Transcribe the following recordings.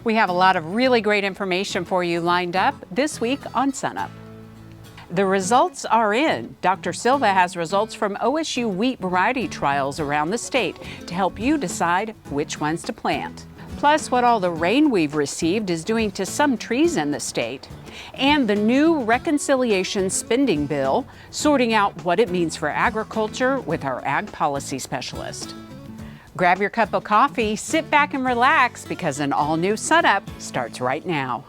We have a lot of really great information for you lined up this week on SUNUP. The results are in. Dr. Silva has results from OSU wheat variety trials around the state to help you decide which ones to plant. Plus, what all the rain we've received is doing to some trees in the state. And the new reconciliation spending bill, sorting out what it means for agriculture with our ag policy specialist. Grab your cup of coffee, sit back and relax because an all-new SUNUP starts right now.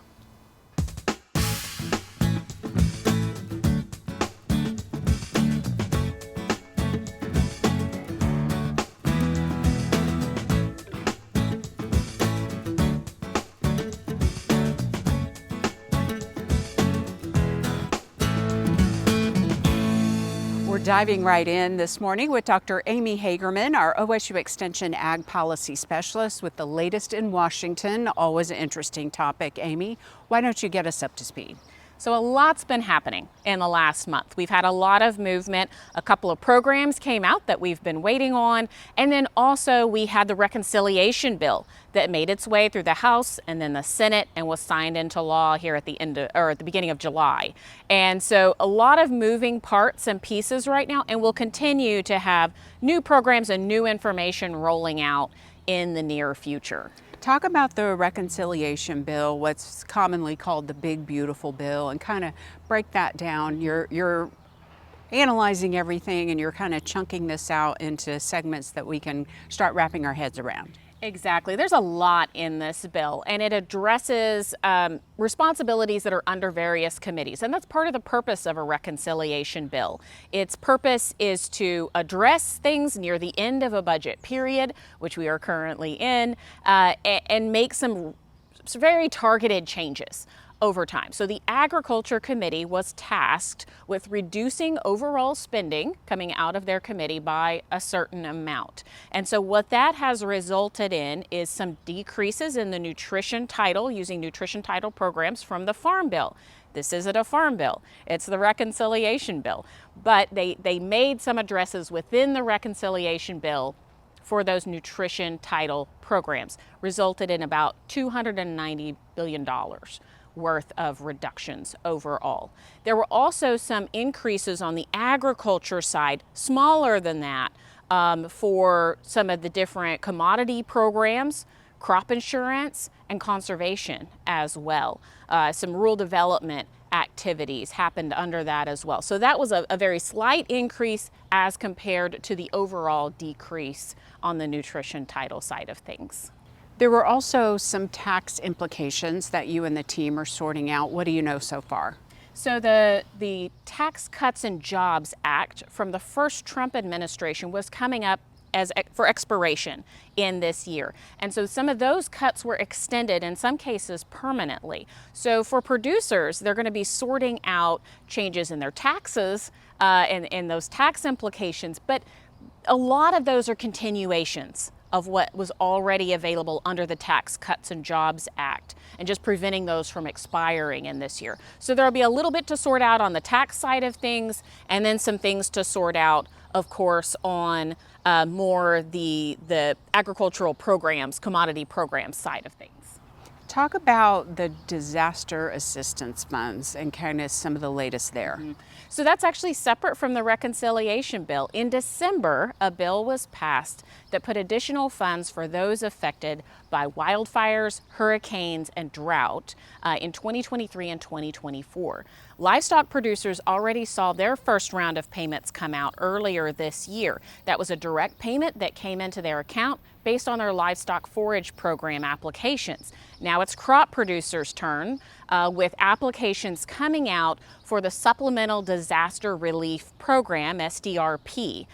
Diving right in this morning with Dr. Amy Hagerman, our OSU Extension Ag Policy Specialist with the latest in Washington. Always an interesting topic. Amy, why don't you get us up to speed? So a lot's been happening in the last month. We've had a lot of movement. A couple of programs came out that we've been waiting on. And then also we had the reconciliation bill that made its way through the House and then the Senate and was signed into law here at the beginning of July. And so a lot of moving parts and pieces right now, and we'll continue to have new programs and new information rolling out in the near future. Talk about the reconciliation bill, what's commonly called the big beautiful bill, and kind of break that down. You're analyzing everything and you're kind of chunking this out into segments that we can start wrapping our heads around. Exactly. There's a lot in this bill, and it addresses responsibilities that are under various committees, and that's part of the purpose of a reconciliation bill. Its purpose is to address things near the end of a budget period, which we are currently in, and make some very targeted changes over time. So the Agriculture Committee was tasked with reducing overall spending coming out of their committee by a certain amount. And so what that has resulted in is some decreases in the nutrition title, using nutrition title programs from the Farm Bill. This isn't a Farm Bill, it's the Reconciliation Bill. But they made some addresses within the Reconciliation Bill for those nutrition title programs, resulted in about $290 billion worth of reductions overall. There were also some increases on the agriculture side, smaller than that, for some of the different commodity programs, crop insurance, and conservation as well. Some rural development activities happened under that as well. So that was a very slight increase as compared to the overall decrease on the nutrition title side of things. There were also some tax implications that you and the team are sorting out. What do you know so far? So the Tax Cuts and Jobs Act from the first Trump administration was coming up for expiration in this year. And so some of those cuts were extended, in some cases permanently. So for producers, they're going to be sorting out changes in their taxes and those tax implications, but a lot of those are continuations of what was already available under the Tax Cuts and Jobs Act, and just preventing those from expiring in this year. So there'll be a little bit to sort out on the tax side of things, and then some things to sort out, of course, on more the agricultural programs, commodity programs side of things. Talk about the disaster assistance funds and kind of some of the latest there. Mm-hmm. So that's actually separate from the reconciliation bill. In December, a bill was passed that put additional funds for those affected by wildfires, hurricanes, and drought in 2023 and 2024. Livestock producers already saw their first round of payments come out earlier this year. That was a direct payment that came into their account based on their livestock forage program applications. Now it's crop producers' turn with applications coming out for the Supplemental Disaster Relief Program, SDRP.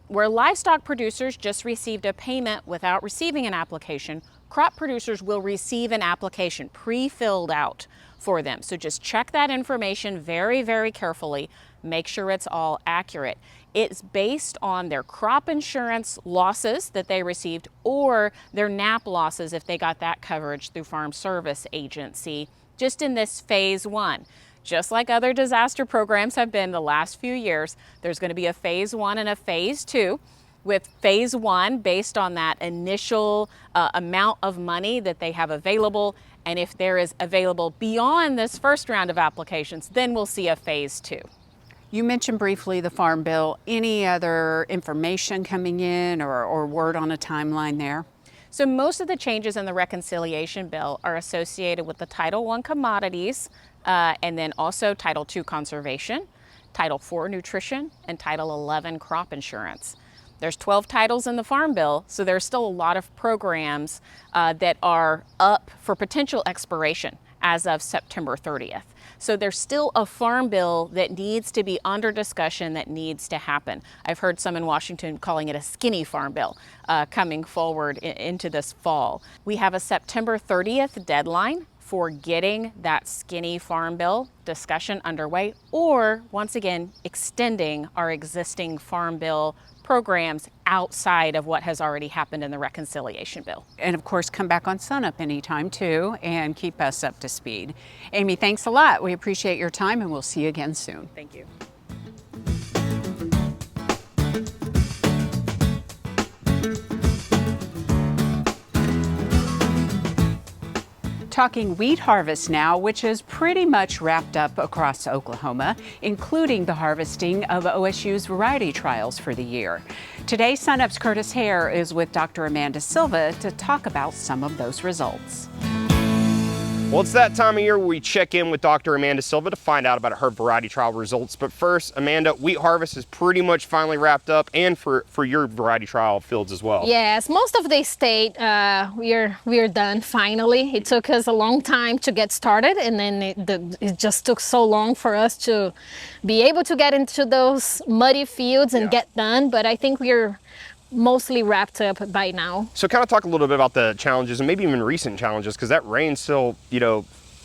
Where livestock producers just received a payment without receiving an application, crop producers will receive an application pre-filled out for them. So just check that information very, very carefully. Make sure it's all accurate. It's based on their crop insurance losses that they received or their NAP losses if they got that coverage through Farm Service Agency, just in this phase one. Just like other disaster programs have been the last few years, there's going to be a phase one and a phase two. with phase one based on that initial amount of money that they have available. And if there is available beyond this first round of applications, then we'll see a phase two. You mentioned briefly the Farm Bill. Any other information coming in or word on a timeline there? So most of the changes in the reconciliation bill are associated with the Title I commodities, and then also Title II conservation, Title IV nutrition, and Title XI crop insurance. There's 12 titles in the Farm Bill, so there's still a lot of programs that are up for potential expiration as of September 30th. So there's still a Farm Bill that needs to be under discussion, that needs to happen. I've heard some in Washington calling it a skinny Farm Bill coming forward into this fall. We have a September 30th deadline for getting that skinny Farm Bill discussion underway, or once again, extending our existing Farm Bill programs outside of what has already happened in the reconciliation bill. And of course, come back on SUNUP anytime too and keep us up to speed. Amy, thanks a lot. We appreciate your time and we'll see you again soon. Thank you. Talking wheat harvest now, which is pretty much wrapped up across Oklahoma, including the harvesting of OSU's variety trials for the year. Today, SUNUP's Curtis Hare is with Dr. Amanda Silva to talk about some of those results. Well, it's that time of year where we check in with Dr. Amanda Silva to find out about her variety trial results. But first, Amanda, wheat harvest is pretty much finally wrapped up, and for your variety trial fields as well. Yes, most of the state, we're done finally. It took us a long time to get started, and then it just took so long for us to be able to get into those muddy fields and get done. But I think we're mostly wrapped up by now. So kind of talk a little bit about the challenges and maybe even recent challenges, because that rain still,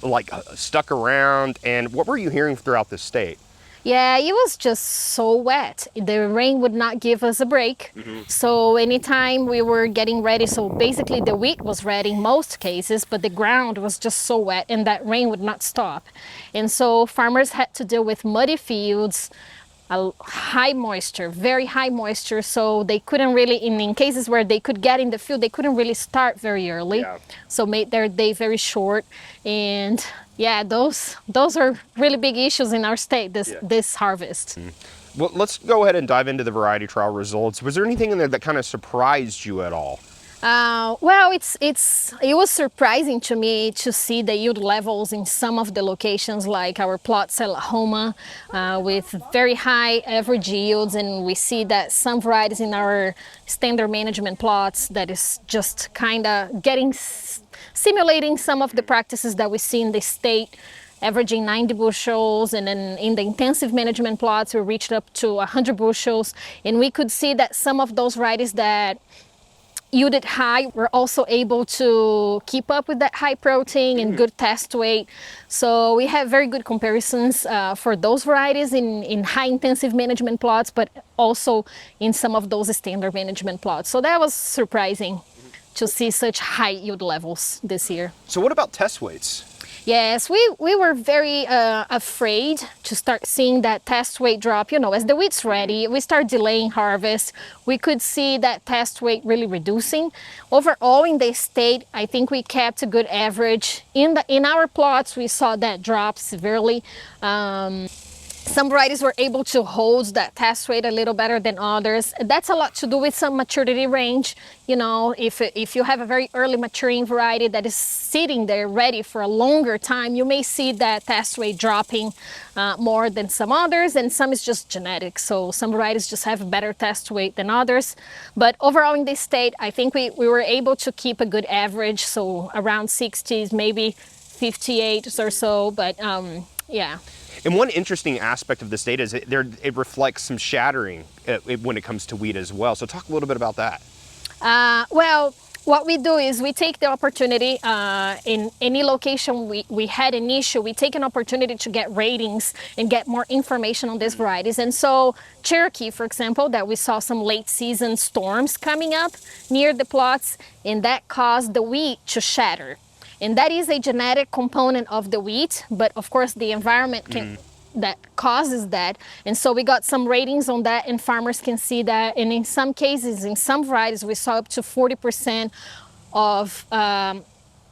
like stuck around. And what were you hearing throughout the state? Yeah, it was just so wet. The rain would not give us a break. So anytime we were getting ready, so basically the wheat was ready in most cases, but the ground was just so wet and that rain would not stop. And so farmers had to deal with muddy fields, high moisture, very high moisture, so they couldn't really, in cases where they could get in the field, they couldn't really start very early, so made their day very short. And yeah, those are really big issues in our state this harvest. Well, let's go ahead and dive into the variety trial results. Was there anything in there that kind of surprised you at all? Well, it was surprising to me to see the yield levels in some of the locations, like our plots at Lahoma, with very high average yields, and we see that some varieties in our standard management plots that is just kind of simulating some of the practices that we see in the state, averaging 90 bushels, and then in the intensive management plots we reached up to 100 bushels, and we could see that some of those varieties that yielded high were also able to keep up with that high protein and good test weight. So we have very good comparisons for those varieties in high intensive management plots, but also in some of those standard management plots. So that was surprising to see such high yield levels this year. So what about test weights? Yes, we were very afraid to start seeing that test weight drop. As the wheat's ready, we start delaying harvest. We could see that test weight really reducing. Overall in the state, I think we kept a good average. In our plots, we saw that drop severely. Some varieties were able to hold that test weight a little better than others. That's a lot to do with some maturity range. If you have a very early maturing variety that is sitting there ready for a longer time, you may see that test weight dropping more than some others, and some is just genetic. So some varieties just have a better test weight than others. But overall in this state, I think we were able to keep a good average, so around 60s, maybe 58 or so, but yeah. And one interesting aspect of this data is it reflects some shattering when it comes to wheat as well. So talk a little bit about that. Well, what we do is we take the opportunity in any location we had an issue, we take an opportunity to get ratings and get more information on these varieties. And so Cherokee, for example, that we saw some late season storms coming up near the plots, and that caused the wheat to shatter. And that is a genetic component of the wheat, but of course the environment can that causes that. And so we got some ratings on that, and farmers can see that. And in some cases, in some varieties, we saw up to 40% of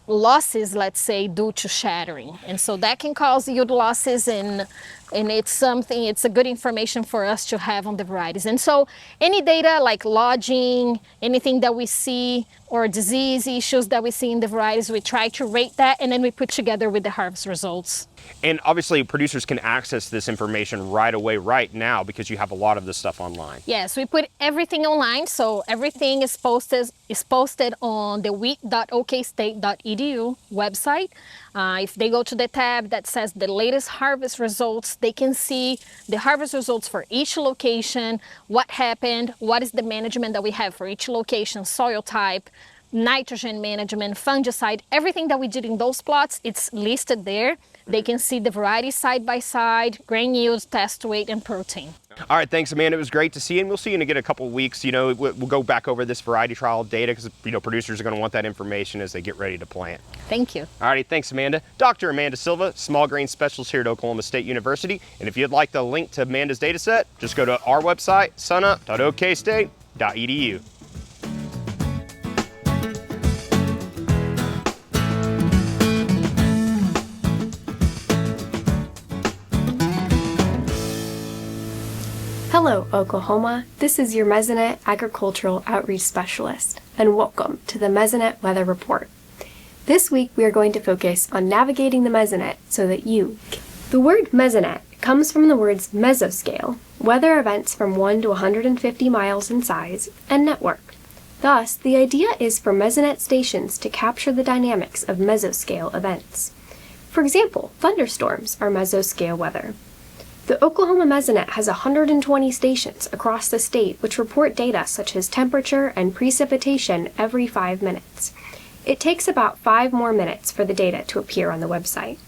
losses, let's say, due to shattering. And so that can cause yield losses, and it's a good information for us to have on the varieties. And so any data like lodging, anything that we see, or disease issues that we see in the varieties, we try to rate that, and then we put together with the harvest results. And obviously producers can access this information right away, right now, because you have a lot of this stuff online. Yes, we put everything online, so everything is posted on the wheat.okstate.edu website. If they go to the tab that says the latest harvest results, they can see the harvest results for each location, what happened, what is the management that we have for each location, soil type, nitrogen management, fungicide, everything that we did in those plots, it's listed there. They can see the variety side by side, grain yields, test weight, and protein. All right, thanks, Amanda. It was great to see you, and we'll see you in again a couple of weeks. You know, we'll go back over this variety trial data because, you know, producers are going to want that information as they get ready to plant. Thank you. All righty, thanks, Amanda. Dr. Amanda Silva, small grain specialist here at Oklahoma State University. And if you'd like the link to Amanda's data set, just go to our website, sunup.okstate.edu. Hello, Oklahoma. This is your Mesonet Agricultural Outreach Specialist, and welcome to the Mesonet Weather Report. This week we are going to focus on navigating the Mesonet so that you can. The word Mesonet comes from the words mesoscale, weather events from 1 to 150 miles in size, and network. Thus, the idea is for Mesonet stations to capture the dynamics of mesoscale events. For example, thunderstorms are mesoscale weather. The Oklahoma Mesonet has 120 stations across the state which report data such as temperature and precipitation every 5 minutes. It takes about 5 more minutes for the data to appear on the website.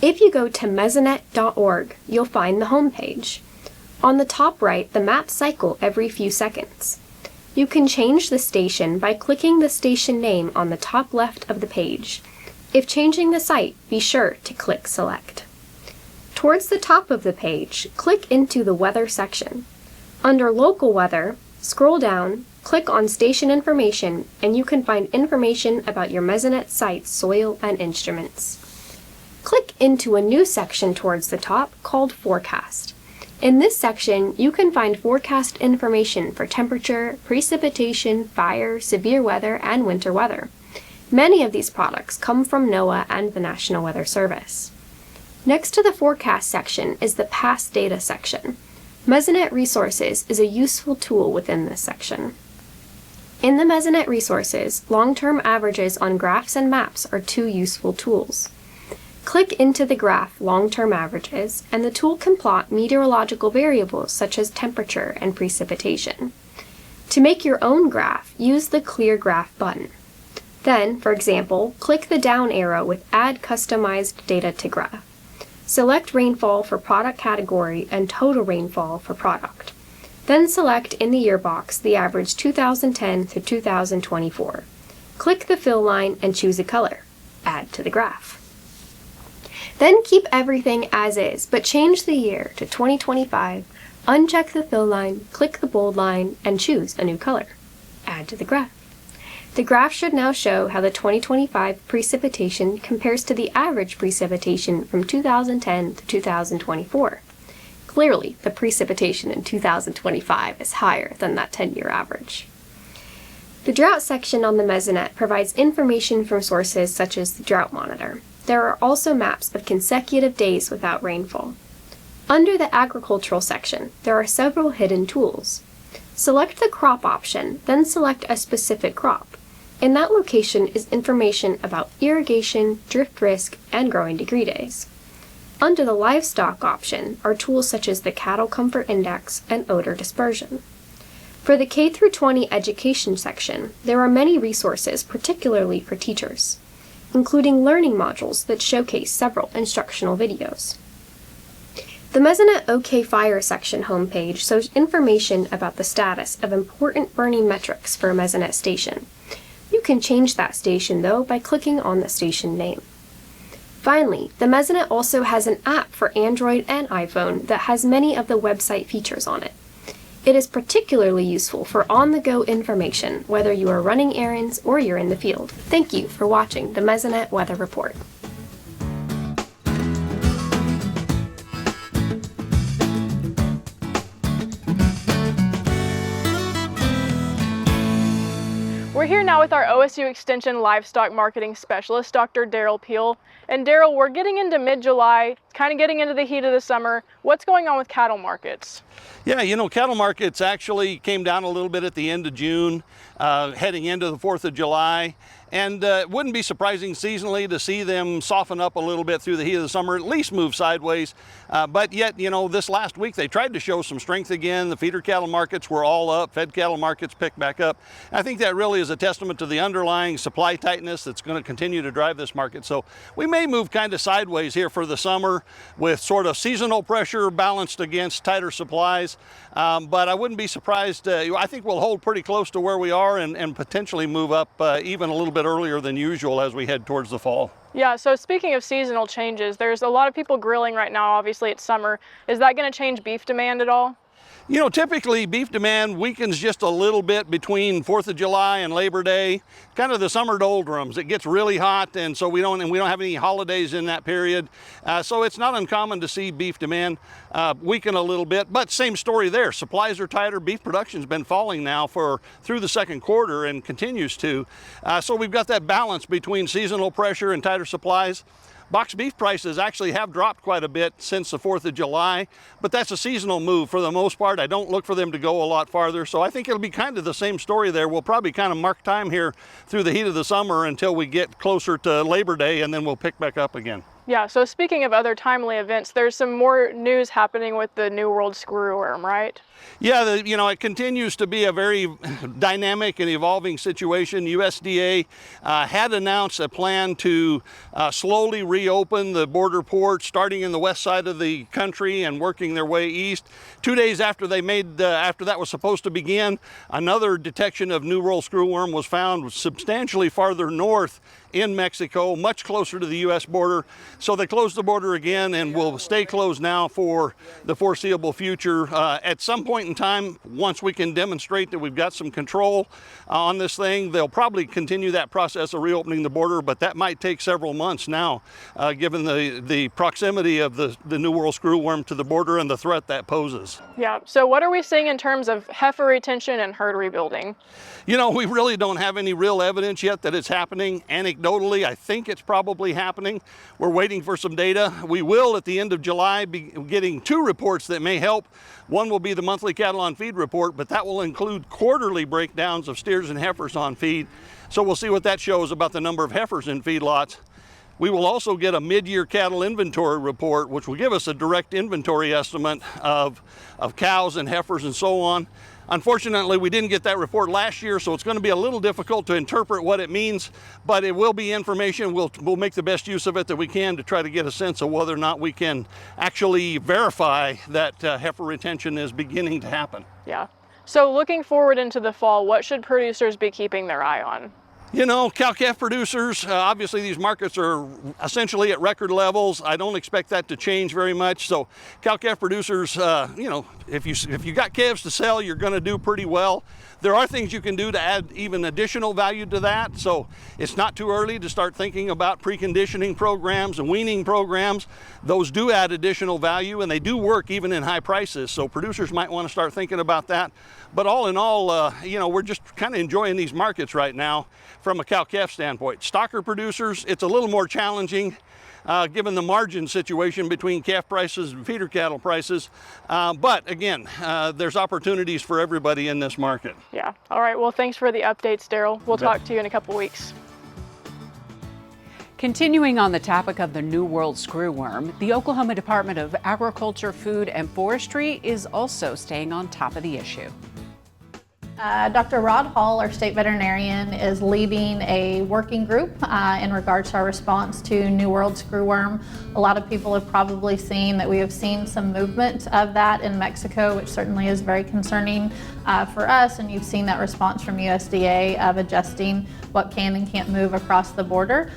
If you go to mesonet.org, you'll find the home page. On the top right, the maps cycle every few seconds. You can change the station by clicking the station name on the top left of the page. If changing the site, be sure to click Select. Towards the top of the page, click into the Weather section. Under Local Weather, scroll down, click on Station Information, and you can find information about your Mesonet site's soil and instruments. Click into a new section towards the top called Forecast. In this section, you can find forecast information for temperature, precipitation, fire, severe weather, and winter weather. Many of these products come from NOAA and the National Weather Service. Next to the Forecast section is the Past Data section. Mesonet Resources is a useful tool within this section. In the Mesonet Resources, long-term averages on graphs and maps are 2 useful tools. Click into the graph Long-Term Averages, and the tool can plot meteorological variables such as temperature and precipitation. To make your own graph, use the Clear Graph button. Then, for example, click the down arrow with Add Customized Data to Graph. Select rainfall for product category and total rainfall for product. Then select in the year box the average 2010 through 2024. Click the fill line and choose a color. Add to the graph. Then keep everything as is, but change the year to 2025, uncheck the fill line, click the bold line, and choose a new color. Add to the graph. The graph should now show how the 2025 precipitation compares to the average precipitation from 2010 to 2024. Clearly, the precipitation in 2025 is higher than that 10-year average. The Drought section on the Mesonet provides information from sources such as the Drought Monitor. There are also maps of consecutive days without rainfall. Under the Agricultural section, there are several hidden tools. Select the crop option, then select a specific crop. In that location is information about irrigation, drift risk, and growing degree days. Under the Livestock option are tools such as the Cattle Comfort Index and odor dispersion. For the K-20 education section, there are many resources particularly for teachers, including learning modules that showcase several instructional videos. The Mesonet OK Fire section homepage shows information about the status of important burning metrics for a Mesonet station. You can change that station, though, by clicking on the station name. Finally, the Mesonet also has an app for Android and iPhone that has many of the website features on it. It is particularly useful for on-the-go information, whether you are running errands or you're in the field. Thank you for watching the Mesonet Weather Report. We're here now with our OSU Extension Livestock Marketing Specialist, Dr. Derrell Peel. And Derrell, we're getting into mid-July, kind of getting into the heat of the summer. What's going on with cattle markets? Yeah, you know, cattle markets actually came down a little bit at the end of June, heading into the 4th of July. And it wouldn't be surprising seasonally to see them soften up a little bit through the heat of the summer, at least move sideways. But yet, you know, this last week they tried to show some strength again. The feeder cattle markets were all up, fed cattle markets picked back up. I think that really is a testament to the underlying supply tightness that's going to continue to drive this market. So we may move kind of sideways here for the summer with sort of seasonal pressure balanced against tighter supplies. But I wouldn't be surprised. I think we'll hold pretty close to where we are and potentially move up even a little bit earlier than usual as we head towards the fall. Yeah, so speaking of seasonal changes, there's a lot of people grilling right now. Obviously it's summer. Is that going to change beef demand at all? You know, typically beef demand weakens just a little bit between 4th of July and Labor Day, kind of the summer doldrums. It gets really hot, and so we don't have any holidays in that period. So it's not uncommon to see beef demand weaken a little bit, but same story there. Supplies are tighter. Beef production's been falling now through the second quarter and continues to. So we've got that balance between seasonal pressure and tighter supplies. Box beef prices actually have dropped quite a bit since the 4th of July, but that's a seasonal move for the most part. I don't look for them to go a lot farther, so I think it'll be kind of the same story there. We'll probably kind of mark time here through the heat of the summer until we get closer to Labor Day, and then we'll pick back up again. Yeah, so speaking of other timely events, there's some more news happening with the New World screwworm, right? Yeah, you know, it continues to be a very dynamic and evolving situation. USDA had announced a plan to slowly reopen the border ports, starting in the west side of the country and working their way east. 2 days after after that was supposed to begin, another detection of New World screwworm was found substantially farther north in Mexico, much closer to the U.S. border. So they closed the border again and will stay closed now for the foreseeable future. At some point in time, once we can demonstrate that we've got some control on this thing, they'll probably continue that process of reopening the border, but that might take several months now, given the proximity of the New World screwworm to the border and the threat that poses. Yeah, so what are we seeing in terms of heifer retention and herd rebuilding? You know, we really don't have any real evidence yet that it's happening. Anecdotally, I think it's probably happening. We're waiting for some data. We will, at the end of July, be getting 2 reports that may help. One will be the monthly cattle on feed report, but that will include quarterly breakdowns of steers and heifers on feed. So we'll see what that shows about the number of heifers in feedlots. We will also get a mid-year cattle inventory report, which will give us a direct inventory estimate of cows and heifers and so on. Unfortunately, we didn't get that report last year, so it's going to be a little difficult to interpret what it means, but it will be information. We'll make the best use of it that we can to try to get a sense of whether or not we can actually verify that heifer retention is beginning to happen. Yeah. So looking forward into the fall, what should producers be keeping their eye on? You know, cow-calf producers, obviously these markets are essentially at record levels. I don't expect that to change very much. So cow-calf producers, you know, if you got calves to sell, you're going to do pretty well. There are things you can do to add even additional value to that. So it's not too early to start thinking about preconditioning programs and weaning programs. Those do add additional value, and they do work even in high prices. So producers might want to start thinking about that. But all in all, you know, we're just kind of enjoying these markets right now from a cow-calf standpoint. Stocker producers, it's a little more challenging given the margin situation between calf prices and feeder cattle prices. But again, there's opportunities for everybody in this market. Yeah. All right. Well, thanks for the updates, Derrell. We'll talk to you in a couple weeks. Continuing on the topic of the New World screwworm, the Oklahoma Department of Agriculture, Food, and Forestry is also staying on top of the issue. Dr. Rod Hall, our state veterinarian, is leading a working group in regards to our response to New World screwworm. A lot of people have probably seen that we have seen some movement of that in Mexico, which certainly is very concerning for us, and you've seen that response from USDA of adjusting what what can and can't move across the border.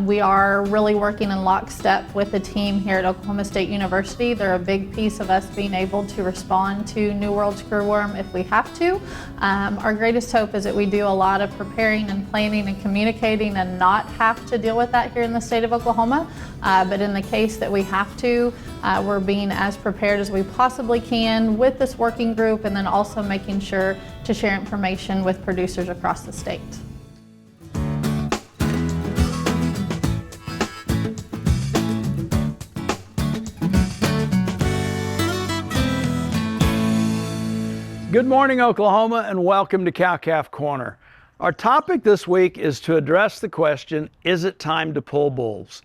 We are really working in lockstep with the team here at Oklahoma State University. They're a big piece of us being able to respond to New World screwworm if we have to. Our greatest hope is that we do a lot of preparing and planning and communicating and not have to deal with that here in the state of Oklahoma. But in the case that we have to, we're being as prepared as we possibly can with this working group, and then also making sure to share information with producers across the state. Good morning, Oklahoma, and welcome to Cow-Calf Corner. Our topic this week is to address the question, is it time to pull bulls?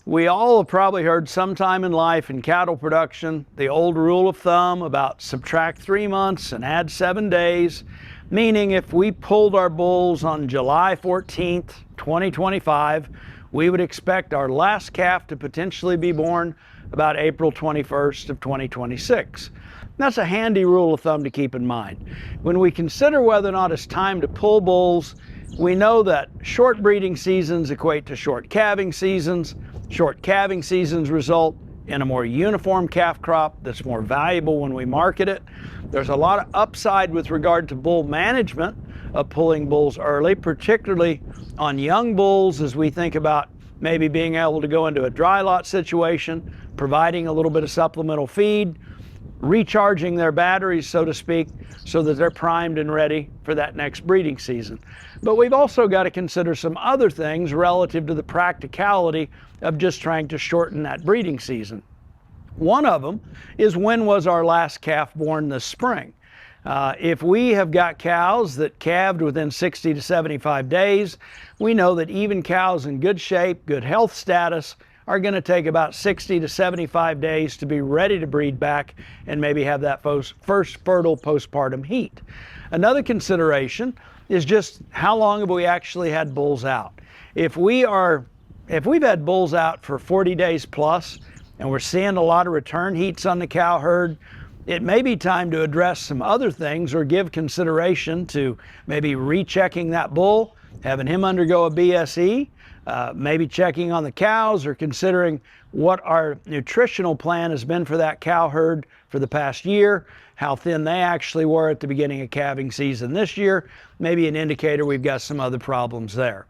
We all have probably heard sometime in life in cattle production the old rule of thumb about subtract 3 months and add 7 days, meaning if we pulled our bulls on July 14th, 2025, we would expect our last calf to potentially be born about April 21st of 2026. That's a handy rule of thumb to keep in mind. When we consider whether or not it's time to pull bulls, we know that short breeding seasons equate to short calving seasons. Short calving seasons result in a more uniform calf crop that's more valuable when we market it. There's a lot of upside with regard to bull management of pulling bulls early, particularly on young bulls as we think about maybe being able to go into a dry lot situation, providing a little bit of supplemental feed, recharging their batteries, so to speak, so that they're primed and ready for that next breeding season. But we've also got to consider some other things relative to the practicality of just trying to shorten that breeding season. One of them is, when was our last calf born this spring? If we have got cows that calved within 60 to 75 days, we know that even cows in good shape, good health status, are going to take about 60 to 75 days to be ready to breed back and maybe have that first fertile postpartum heat. Another consideration is just how long have we actually had bulls out. If we've had bulls out for 40 days plus and we're seeing a lot of return heats on the cow herd, it may be time to address some other things or give consideration to maybe rechecking that bull, having him undergo a BSE, maybe checking on the cows, or considering what our nutritional plan has been for that cow herd for the past year, how thin they actually were at the beginning of calving season this year, maybe an indicator we've got some other problems there.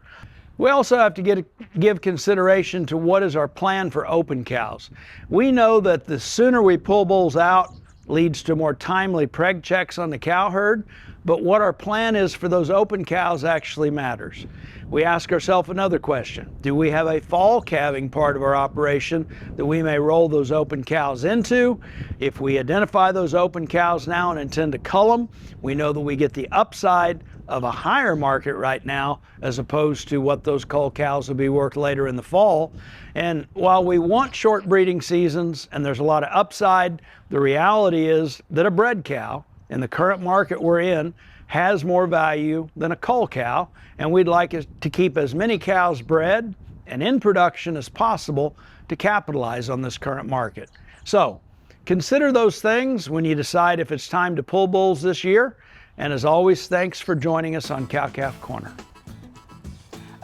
We also have to give consideration to what is our plan for open cows. We know that the sooner we pull bulls out leads to more timely preg checks on the cow herd, but what our plan is for those open cows actually matters. We ask ourselves another question. Do we have a fall calving part of our operation that we may roll those open cows into? If we identify those open cows now and intend to cull them, we know that we get the upside of a higher market right now as opposed to what those cull cows will be worth later in the fall. And while we want short breeding seasons and there's a lot of upside, the reality is that a bred cow in the current market we're in has more value than a cull cow, and we'd like to keep as many cows bred and in production as possible to capitalize on this current market. So consider those things when you decide if it's time to pull bulls this year. And as always, thanks for joining us on Cow-Calf Corner.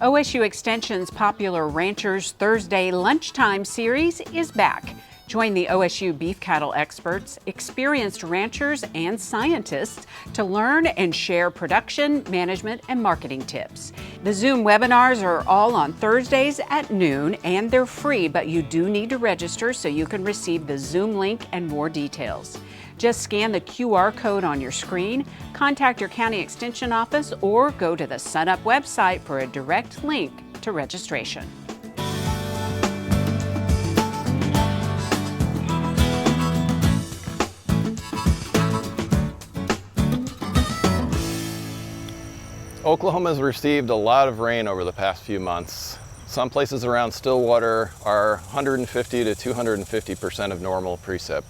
OSU Extension's popular Ranchers Thursday Lunchtime series is back. Join the OSU beef cattle experts, experienced ranchers, and scientists to learn and share production, management, and marketing tips. The Zoom webinars are all on Thursdays at noon, and they're free, but you do need to register so you can receive the Zoom link and more details. Just scan the QR code on your screen, contact your county extension office, or go to the SUNUP website for a direct link to registration. Oklahoma has received a lot of rain over the past few months. Some places around Stillwater are 150 to 250% of normal precip.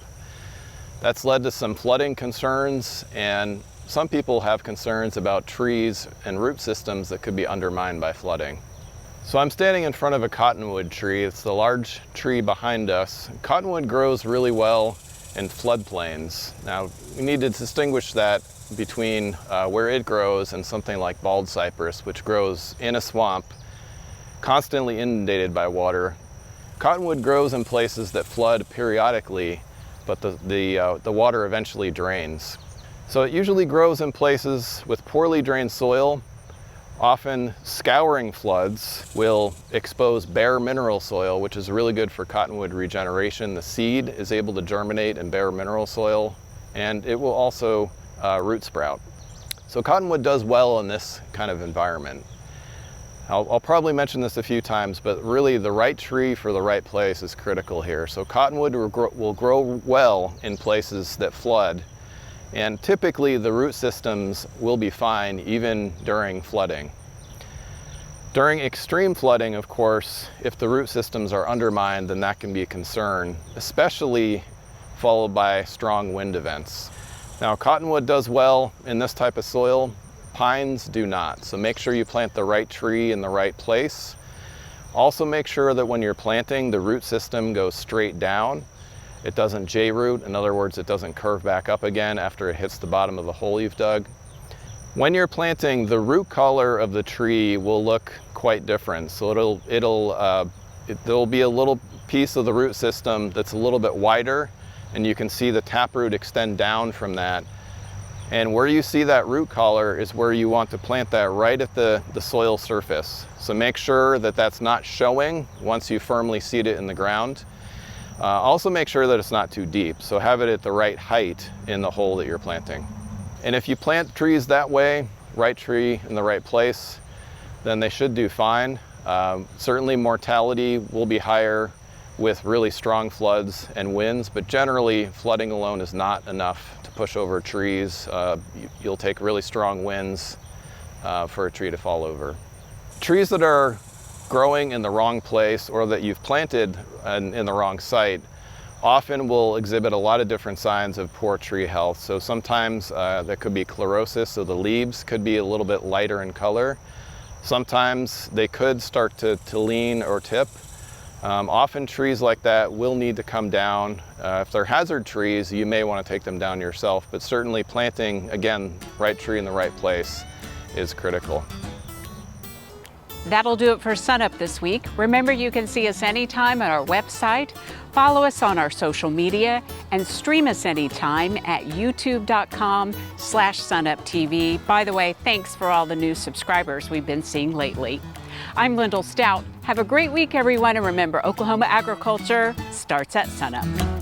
That's led to some flooding concerns, and some people have concerns about trees and root systems that could be undermined by flooding. So I'm standing in front of a cottonwood tree. It's the large tree behind us. Cottonwood grows really well in floodplains. Now, we need to distinguish that between where it grows and something like bald cypress, which grows in a swamp, constantly inundated by water. Cottonwood grows in places that flood periodically, but the water eventually drains. So it usually grows in places with poorly drained soil. Often scouring floods will expose bare mineral soil, which is really good for cottonwood regeneration. The seed is able to germinate in bare mineral soil, and it will also root sprout. So cottonwood does well in this kind of environment. I'll probably mention this a few times, but really the right tree for the right place is critical here. So cottonwood will grow well in places that flood, and typically the root systems will be fine even during flooding. During extreme flooding, of course, if the root systems are undermined, then that can be a concern, especially followed by strong wind events. Now, cottonwood does well in this type of soil. Pines do not. So make sure you plant the right tree in the right place. Also make sure that when you're planting, the root system goes straight down. It doesn't J-root, in other words, it doesn't curve back up again after it hits the bottom of the hole you've dug. When you're planting, the root color of the tree will look quite different. So there'll be a little piece of the root system that's a little bit wider, and you can see the taproot extend down from that. And where you see that root collar is where you want to plant that, right at the soil surface. So make sure that that's not showing once you firmly seed it in the ground. Also make sure that it's not too deep, so have it at the right height in the hole that you're planting. And if you plant trees that way, right tree in the right place, then they should do fine. Certainly mortality will be higher with really strong floods and winds, but generally flooding alone is not enough to push over trees. You'll take really strong winds for a tree to fall over. Trees that are growing in the wrong place or that you've planted in the wrong site often will exhibit a lot of different signs of poor tree health. So sometimes that could be chlorosis, so the leaves could be a little bit lighter in color. Sometimes they could start to lean or tip. Often trees like that will need to come down. If they're hazard trees, you may want to take them down yourself, but certainly planting, again, right tree in the right place is critical. That'll do it for SUNUP this week. Remember, you can see us anytime at our website, follow us on our social media, and stream us anytime at youtube.com/SUNUPTV. By the way, thanks for all the new subscribers we've been seeing lately. I'm Lyndall Stout. Have a great week, everyone, and remember, Oklahoma agriculture starts at SUNUP.